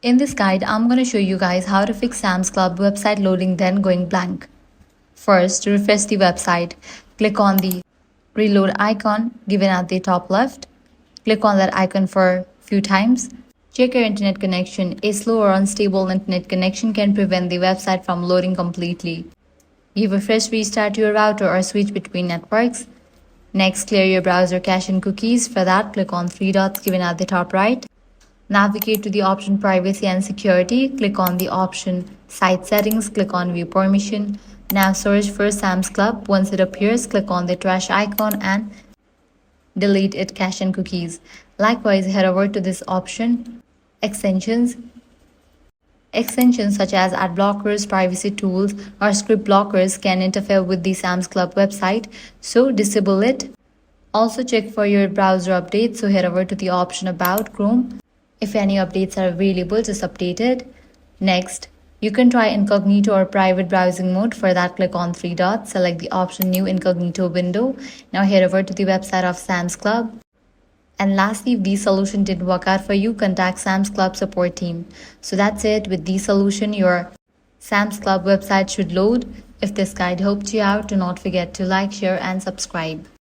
In this guide, I'm going to show you guys how to fix Sam's Club website loading then going blank. First, to refresh the website, click on the reload icon given at the top left. Click on that icon for a few times. Check your internet connection. A slow or unstable internet connection can prevent the website from loading completely. Give a fresh restart to your router or switch between networks. Next, clear your browser cache and cookies. For that, click on three dots given at the top right. Navigate to the option Privacy and Security. Click on the option Site Settings. Click on View Permission. Now search for Sam's Club. Once it appears, click on the trash icon and delete it cache and cookies. Likewise, head over to this option Extensions. Extensions such as ad blockers, privacy tools, or script blockers can interfere with the Sam's Club website, so disable it. Also check for your browser updates, so head over to the option About Chrome. If any updates are available, just update it. Next, you can try incognito or private browsing mode. For that, click on three dots, select the option New Incognito window. Now head over to the website of Sam's Club. And lastly, if this solution didn't work out for you, contact Sam's Club support team. So that's it. With this solution, your Sam's Club website should load. If this guide helped you out, do not forget to like, share, and subscribe.